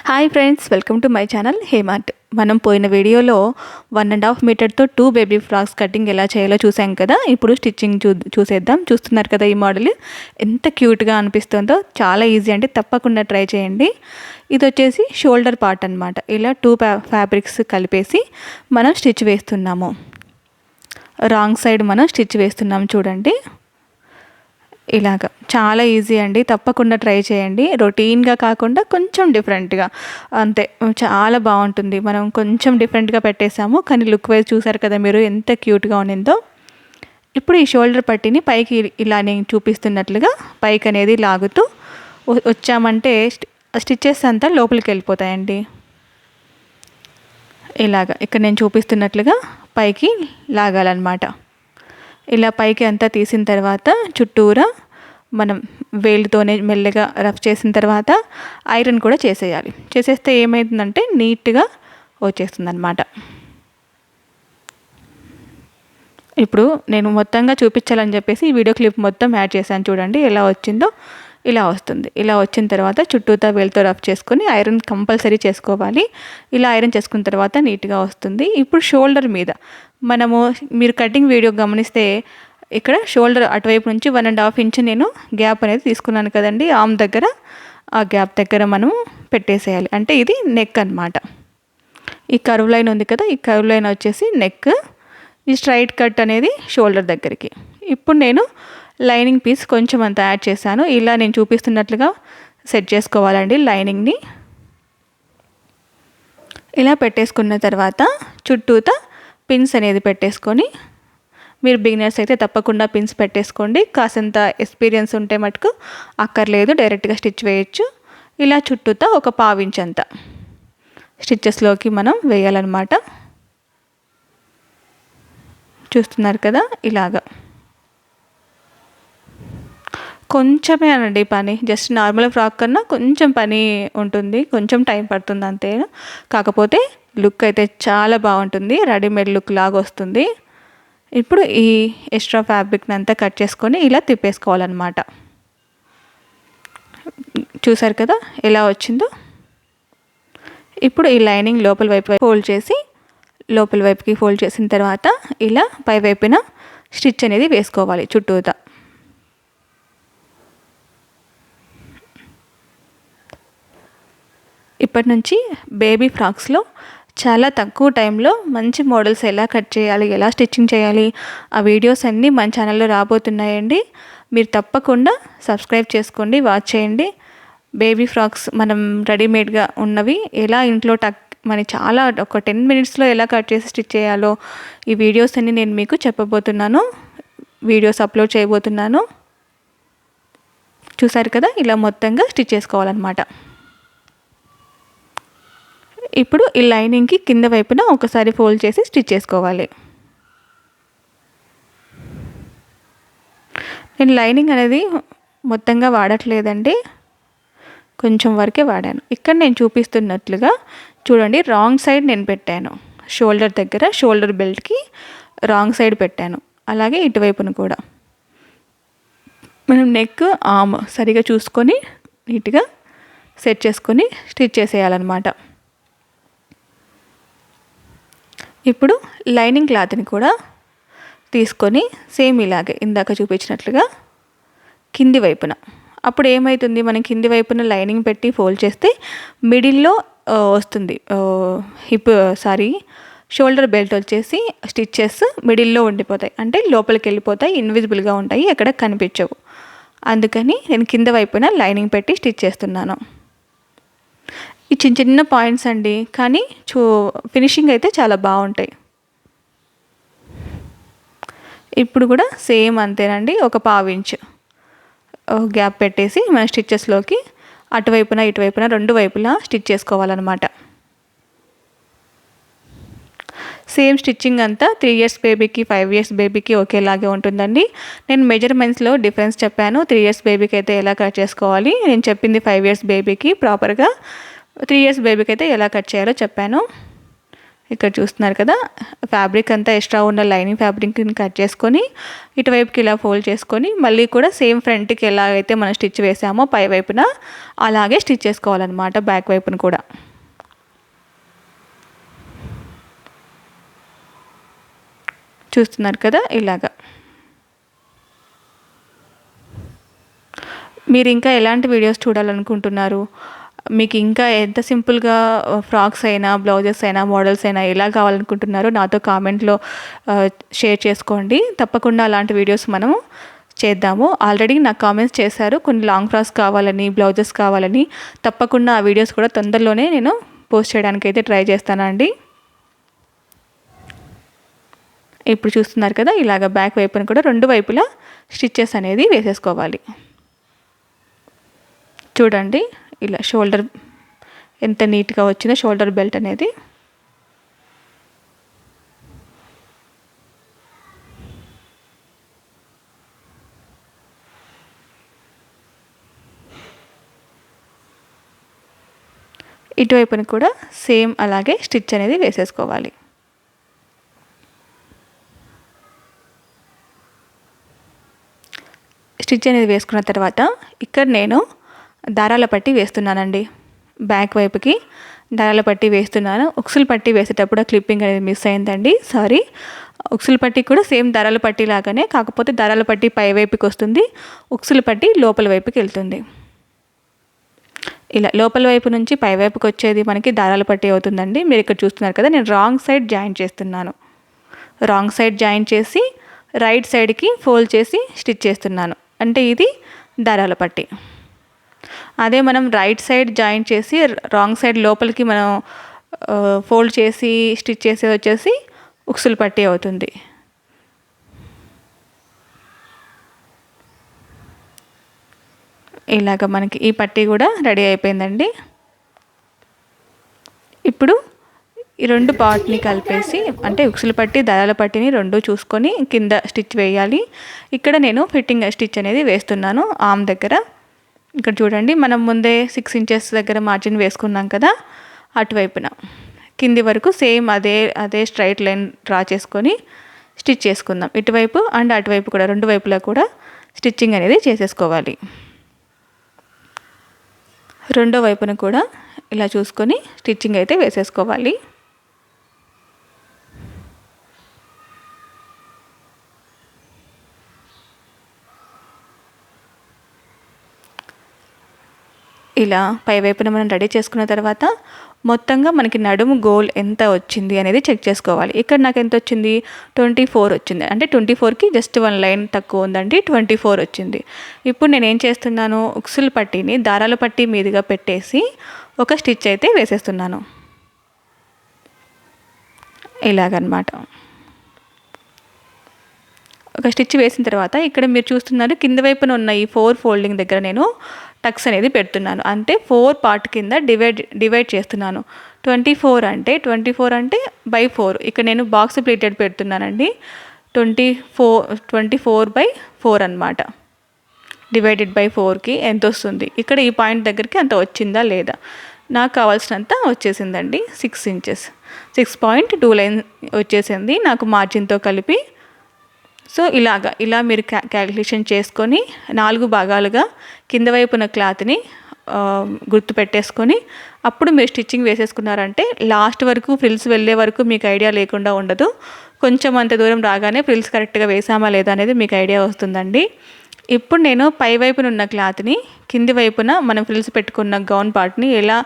Hi friends, welcome to my channel హేమార్ట్. మనం పోయిన వీడియోలో 1.5 మీటర్తో 2 బేబీ ఫ్రాక్స్ కటింగ్ ఎలా చేయాలో చూసాం కదా. ఇప్పుడు స్టిచ్చింగ్ చూసేద్దాం. చూస్తున్నారు కదా, ఈ మోడల్ ఎంత క్యూట్గా అనిపిస్తుందో. చాలా ఈజీ అండి, తప్పకుండా ట్రై చేయండి. ఇది వచ్చేసి షోల్డర్ పార్ట్ అనమాట. ఇలా 2 ఫ్యాబ్రిక్స్ కలిపేసి మనం స్టిచ్ వేస్తున్నాము. రాంగ్ సైడ్ మనం స్టిచ్ వేస్తున్నాము చూడండి. ఇలాగ చాలా ఈజీ అండి, తప్పకుండా ట్రై చేయండి. రొటీన్గా కాకుండా కొంచెం డిఫరెంట్గా, అంతే, చాలా బాగుంటుంది. మనం కొంచెం డిఫరెంట్గా పెట్టేసాము, కానీ లుక్ వైజ్ చూసారు కదా మీరు ఎంత క్యూట్గా ఉండిందో. ఇప్పుడు ఈ షోల్డర్ పట్టిని పైకి ఇలా నేను చూపిస్తున్నట్లుగా పైకి అనేది లాగుతూ వచ్చామంటే స్టిచ్చెస్ అంతా లోపలికి వెళ్ళిపోతాయండి. ఇలాగ ఇక్కడ నేను చూపిస్తున్నట్లుగా పైకి లాగాలన్నమాట. ఇలా పైకి అంతా తీసిన తర్వాత చుట్టూరా మనం వేలుతోనే మెల్లగా రఫ్ చేసిన తర్వాత ఐరన్ కూడా చేసేయాలి. చేసేస్తే ఏమైతుందంటే నీట్గా వచ్చేస్తుంది అన్నమాట. ఇప్పుడు నేను మొత్తంగా చూపించాలని చెప్పేసి ఈ వీడియో క్లిప్ మొత్తం యాడ్ చేశాను చూడండి. ఎలా వచ్చిందో ఇలా వస్తుంది. ఇలా వచ్చిన తర్వాత చుట్టూతా వేలుతో రఫ్ చేసుకొని ఐరన్ కంపల్సరీ చేసుకోవాలి. ఇలా ఐరన్ చేసుకున్న తర్వాత నీట్గా వస్తుంది. ఇప్పుడు షోల్డర్ మీద మీరు కటింగ్ వీడియో గమనిస్తే ఇక్కడ షోల్డర్ అటువైపు నుంచి 1.5 ఇంచ్ నేను గ్యాప్ అనేది తీసుకున్నాను కదండి. ఆర్మ్ దగ్గర, ఆ గ్యాప్ దగ్గర మనం పెట్టేసేయాలి. అంటే ఇది నెక్ అన్నమాట. ఈ కర్వ్ లైన్ ఉంది కదా, ఈ కర్వ్ లైన్ వచ్చేసి నెక్. ఈ స్ట్రైట్ కట్ అనేది షోల్డర్ దగ్గరికి. ఇప్పుడు నేను లైనింగ్ పీస్ కొంచెం అంత యాడ్ చేశాను. ఇలా నేను చూపిస్తున్నట్లుగా సెట్ చేసుకోవాలండి లైనింగ్ని. ఇలా పెట్టేసుకున్న తర్వాత చుట్టూతా పిన్స్ అనేది పెట్టేసుకొని, మీరు బిగినర్స్ అయితే తప్పకుండా పిన్స్ పెట్టేసుకోండి. కాసంత ఎక్స్పీరియన్స్ ఉంటే మటుకు అక్కర్లేదు, డైరెక్ట్గా స్టిచ్ వేయచ్చు. ఇలా చుట్టూతా ఒక 1/4 ఇంచ్ అంత స్టిచ్చెస్లోకి మనం వేయాలన్నమాట. చూస్తున్నారు కదా, ఇలాగా కొంచెమే అనండి పని. జస్ట్ నార్మల్ ఫ్రాక్ కన్నా కొంచెం పని ఉంటుంది, కొంచెం టైం పడుతుంది అంతే. కాకపోతే లుక్ అయితే చాలా బాగుంటుంది, రెడీమేడ్ లుక్ లాగా వస్తుంది. ఇప్పుడు ఈ ఎక్స్ట్రా ఫ్యాబ్రిక్ని అంతా కట్ చేసుకొని ఇలా తిప్పేసుకోవాలన్నమాట. చూసారు కదా ఎలా వచ్చిందో. ఇప్పుడు ఈ లైనింగ్ లోపల వైపు ఫోల్డ్ చేసి, లోపల వైపుకి ఫోల్డ్ చేసిన తర్వాత ఇలా పై వైపున స్టిచ్ అనేది వేసుకోవాలి చుట్టూతా. ఇప్పటి నుంచి బేబీ ఫ్రాక్స్లో చాలా తక్కువ టైంలో మంచి మోడల్స్ ఎలా కట్ చేయాలి, ఎలా స్టిచ్చింగ్ చేయాలి, ఆ వీడియోస్ అన్నీ మన ఛానల్లో రాబోతున్నాయండి. మీరు తప్పకుండా సబ్స్క్రైబ్ చేసుకోండి, వాచ్ చేయండి. బేబీ ఫ్రాక్స్ మనం రెడీమేడ్గా ఉన్నవి ఎలా ఇంట్లో చాలా ఒక 10 మినిట్స్లో ఎలా కట్ చేసి స్టిచ్ చేయాలో ఈ వీడియోస్ అన్నీ నేను మీకు చెప్పబోతున్నాను, వీడియోస్ అప్లోడ్ చేయబోతున్నాను. చూసారు కదా, ఇలా మొత్తంగా స్టిచ్ చేసుకోవాలన్నమాట. ఇప్పుడు ఈ లైనింగ్కి కింద వైపున ఒకసారి ఫోల్డ్ చేసి స్టిచ్ చేసుకోవాలి. నేను లైనింగ్ అనేది మొత్తంగా వాడట్లేదండి, కొంచెం వరకే వాడాను. ఇక్కడ నేను చూపిస్తున్నట్లుగా చూడండి, రాంగ్ సైడ్ నేను పెట్టాను. షోల్డర్ దగ్గర షోల్డర్ బెల్ట్కి రాంగ్ సైడ్ పెట్టాను. అలాగే ఇటువైపును కూడా మనం నెక్, ఆర్మ్ సరిగా చూసుకొని నీట్గా సెట్ చేసుకొని స్టిచ్ చేసేయాలన్నమాట. ఇప్పుడు లైనింగ్ క్లాత్ని కూడా తీసుకొని సేమ్ ఇలాగే ఇందాక చూపించినట్లుగా కింది వైపున, అప్పుడు ఏమవుతుంది, మనం కింది వైపున లైనింగ్ పెట్టి ఫోల్డ్ చేస్తే మిడిల్లో వస్తుంది షోల్డర్ బెల్ట్ వచ్చేసి స్టిచ్చెస్ మిడిల్లో ఉండిపోతాయి, అంటే లోపలికి వెళ్ళిపోతాయి, ఇన్విజిబుల్గా ఉంటాయి, ఎక్కడ కనిపించవు. అందుకని నేను కింద వైపున లైనింగ్ పెట్టి స్టిచ్ చేస్తున్నాను. ఈ చిన్న చిన్న పాయింట్స్ అండి, కానీ ఫినిషింగ్ అయితే చాలా బాగుంటాయి. ఇప్పుడు కూడా సేమ్ అంతేనండి, ఒక 1/4 ఇంచ్ గ్యాప్ పెట్టేసి మన స్టిచ్చెస్లోకి అటువైపున ఇటువైపున 2 వైపులా స్టిచ్ చేసుకోవాలన్నమాట. సేమ్ స్టిచ్చింగ్ అంతా 3 ఇయర్స్ బేబీకి, 5 ఇయర్స్ బేబీకి ఒకేలాగే ఉంటుందండి. నేను మెజర్మెంట్స్లో డిఫరెన్స్ చెప్పాను. 3 ఇయర్స్ బేబీకి అయితే ఎలా కట్ చేసుకోవాలి, నేను చెప్పింది 5 ఇయర్స్ బేబీకి ప్రాపర్గా, 3 ఇయర్స్ బేబీకి అయితే ఎలా కట్ చేయాలో చెప్పాను. ఇక్కడ చూస్తున్నారు కదా, ఫ్యాబ్రిక్ అంతా ఎక్స్ట్రా ఉన్న లైనింగ్ ఫ్యాబ్రిక్ని కట్ చేసుకొని ఇటువైపుకి ఇలా ఫోల్డ్ చేసుకొని మళ్ళీ కూడా సేమ్ ఫ్రంట్కి ఎలాగైతే మనం స్టిచ్ వేసామో పై వైపున అలాగే స్టిచ్ చేసుకోవాలన్నమాట బ్యాక్ వైపున కూడా. చూస్తున్నారు కదా ఇలాగా. మీరు ఇంకా ఎలాంటి వీడియోస్ చూడాలనుకుంటున్నారు, మీకు ఇంకా ఎంత సింపుల్గా ఫ్రాక్స్ అయినా బ్లౌజెస్ అయినా మోడల్స్ అయినా ఎలా కావాలనుకుంటున్నారో నాతో కామెంట్లో షేర్ చేసుకోండి. తప్పకుండా అలాంటి వీడియోస్ మనము చేద్దాము. ఆల్రెడీ నాకు కామెంట్స్ చేశారు కొన్ని లాంగ్ ఫ్రాక్స్ కావాలని, బ్లౌజెస్ కావాలని. తప్పకుండా ఆ వీడియోస్ కూడా తొందరలోనే నేను పోస్ట్ చేయడానికి అయితే ట్రై చేస్తానండి. ఇప్పుడు చూస్తున్నారు కదా ఇలాగ బ్యాక్ వైపున కూడా రెండు వైపులా స్టిచ్చెస్ అనేది వేసేసుకోవాలి. చూడండి ఇలా షోల్డర్ ఎంత నీట్గా వచ్చిందో షోల్డర్ బెల్ట్ అనేది. ఇటువైపున కూడా సేమ్ అలాగే స్టిచ్ అనేది వేసేసుకోవాలి. స్టిచ్ అనేది వేసుకున్న తర్వాత ఇక్కడ నేను దారాల పట్టి వేస్తున్నానండి. బ్యాక్ వైపుకి దారాల పట్టి వేస్తున్నాను. ఉక్సులు పట్టి వేసేటప్పుడు క్లిప్పింగ్ అనేది మిస్ అయిందండి, సారీ. ఉక్సులు పట్టి కూడా సేమ్ దారాల పట్టి లాగానే, కాకపోతే దారాల పట్టి పై వైపుకి వస్తుంది, ఉక్సులు పట్టి లోపల వైపుకి వెళ్తుంది. ఇలా లోపల వైపు నుంచి పై వైపుకి వచ్చేది మనకి దారాల పట్టి అవుతుందండి. మీరు ఇక్కడ చూస్తున్నారు కదా, నేను రాంగ్ సైడ్ జాయిన్ చేస్తున్నాను. రాంగ్ సైడ్ జాయిన్ చేసి రైట్ సైడ్కి ఫోల్డ్ చేసి స్టిచ్ చేస్తున్నాను, అంటే ఇది దారాల పట్టి. అదే మనం రైట్ సైడ్ జాయిన్ చేసి రాంగ్ సైడ్ లోపలికి మనం ఫోల్డ్ చేసి స్టిచ్ చేసేది వచ్చేసి ఉక్సులు పట్టి అవుతుంది. ఇలాగ మనకి ఈ పట్టి కూడా రెడీ అయిపోయిందండి. ఇప్పుడు ఈ రెండు పార్ట్ని కలిపేసి, అంటే ఉక్సులు పట్టి దారాల పట్టిని రెండు చూసుకొని కింద స్టిచ్ వేయాలి. ఇక్కడ నేను ఫిట్టింగ్ స్టిచ్ అనేది వేస్తున్నాను ఆర్మ్ దగ్గర. ఇక్కడ చూడండి, మనం ముందే 6 ఇంచెస్ దగ్గర మార్జిన్ వేసుకున్నాం కదా, అటువైపున కింది వరకు సేమ్ అదే స్ట్రైట్ లైన్ డ్రా చేసుకొని స్టిచ్ చేసుకుందాం. ఇటువైపు అండ్ అటువైపు కూడా రెండు వైపులా కూడా స్టిచ్చింగ్ అనేది చేసేసుకోవాలి. రెండో వైపున కూడా ఇలా చూసుకొని స్టిచ్చింగ్ అయితే వేసేసుకోవాలి. ఇలా పై వైపున మనం రెడీ చేసుకున్న తర్వాత మొత్తంగా మనకి నడుము గోల్ ఎంత వచ్చింది అనేది చెక్ చేసుకోవాలి. ఇక్కడ నాకు ఎంత వచ్చింది, 24 వచ్చింది. అంటే 24కి జస్ట్ 1 లైన్ తక్కువ ఉందండి, 24 వచ్చింది. ఇప్పుడు నేను ఏం చేస్తున్నాను, ఉక్సులు పట్టీని దారాల పట్టీ మీదుగా పెట్టేసి ఒక స్టిచ్ అయితే వేసేస్తున్నాను ఇలాగనమాట. ఒక స్టిచ్ వేసిన తర్వాత ఇక్కడ మీరు చూస్తున్నారు కింద వైపున ఉన్న ఈ 4 ఫోల్డింగ్ దగ్గర నేను టక్స్ అనేది పెడుతున్నాను. అంటే 4 పార్ట్ కింద డివైడ్ చేస్తున్నాను. 24 అంటే బై 4. ఇక్కడ నేను బాక్స్ ప్లీటెడ్ పెడుతున్నానండి. 24/4 అనమాట. డివైడెడ్ బై 4కి ఎంత వస్తుంది, ఇక్కడ ఈ పాయింట్ దగ్గరికి అంత వచ్చిందా లేదా, నాకు కావాల్సినంత వచ్చేసిందండి. 6 ఇంచెస్ 6.2 లైన్ వచ్చేసింది నాకు మార్జిన్తో కలిపి. సో ఇలా మీరు క్యాలిక్యులేషన్ చేసుకొని 4 భాగాలుగా కింద వైపున క్లాత్ని గుర్తు పెట్టేసుకొని అప్పుడు మీరు స్టిచ్చింగ్ వేసేసుకున్నారంటే లాస్ట్ వరకు ఫ్రిల్స్ వెళ్ళే వరకు మీకు ఐడియా లేకుండా ఉండదు. కొంచెం అంత దూరం రాగానే ఫ్రిల్స్ కరెక్ట్గా వేసామా లేదా అనేది మీకు ఐడియా వస్తుందండి. ఇప్పుడు నేను పై వైపున ఉన్న క్లాత్ని కింది వైపున మనం ఫ్రిల్స్ పెట్టుకున్న గౌన్ పార్ట్ని ఎలా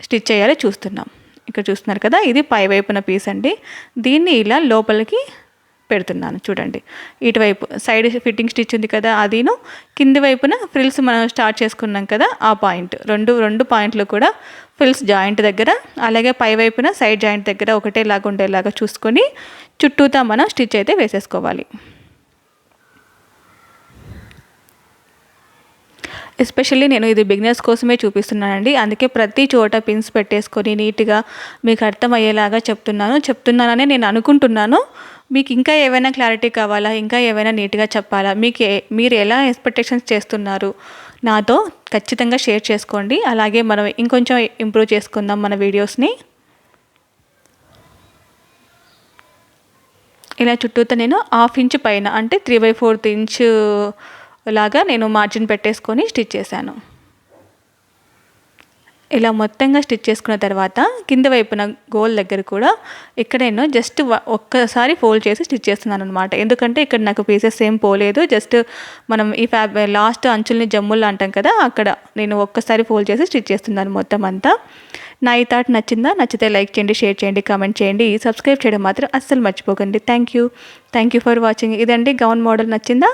స్టిచ్ చేయాలో చూస్తున్నాం. ఇక్కడ చూస్తున్నారు కదా, ఇది పై వైపున పీస్ అండి. దీన్ని ఇలా లోపలికి పెడుతున్నాను. చూడండి, ఇటువైపు సైడ్ ఫిట్టింగ్ స్టిచ్ ఉంది కదా, అదిను కింది వైపున ఫ్రిల్స్ మనం స్టార్ట్ చేసుకున్నాం కదా ఆ పాయింట్, రెండు పాయింట్లు కూడా ఫ్రిల్స్ జాయింట్ దగ్గర, అలాగే పై వైపున సైడ్ జాయింట్ దగ్గర ఒకటేలాగా ఉండేలాగా చూసుకొని చుట్టూతా మనం స్టిచ్ అయితే వేసేసుకోవాలి. ఎస్పెషల్లీ నేను ఇది బిగినర్స్ కోసమే చూపిస్తున్నానండి. అందుకే ప్రతి చోట పిన్స్ పెట్టేసుకొని నీట్గా మీకు అర్థమయ్యేలాగా చెప్తున్నానని నేను అనుకుంటున్నాను. మీకు ఇంకా ఏమైనా క్లారిటీ కావాలా, ఇంకా ఏమైనా నీట్గా చెప్పాలా, మీరు ఎలా ఎక్స్పెక్టేషన్స్ చేస్తున్నారు నాతో ఖచ్చితంగా షేర్ చేసుకోండి. అలాగే మనం ఇంకొంచెం ఇంప్రూవ్ చేసుకుందాం మన వీడియోస్ని. ఇలా చుట్టూతో నేను 1/2 ఇంచ్ పైన అంటే 3/4 ఇంచ్ లాగా నేను మార్జిన్ పెట్టేసుకొని స్టిచ్ చేశాను. ఇలా మొత్తంగా స్టిచ్ చేసుకున్న తర్వాత కింద వైపున గోల్ దగ్గర కూడా ఇక్కడ నేను జస్ట్ ఒక్కసారి ఫోల్డ్ చేసి స్టిచ్ చేస్తున్నాను అనమాట. ఎందుకంటే ఇక్కడ నాకు పీసెస్ ఏం పోలేదు, జస్ట్ మనం ఈ లాస్ట్ అంచుల్ని జమ్ములు అంటాం కదా, అక్కడ నేను ఒక్కసారి ఫోల్డ్ చేసి స్టిచ్ చేస్తున్నాను మొత్తం అంతా. నా ఈ థాట్ నచ్చిందా? నచ్చితే లైక్ చేయండి, షేర్ చేయండి, కామెంట్ చేయండి, సబ్స్క్రైబ్ చేయడం మాత్రం అస్సలు మర్చిపోకండి. Thank you for watching. ఇదండి గౌన్ మోడల్. నచ్చిందా?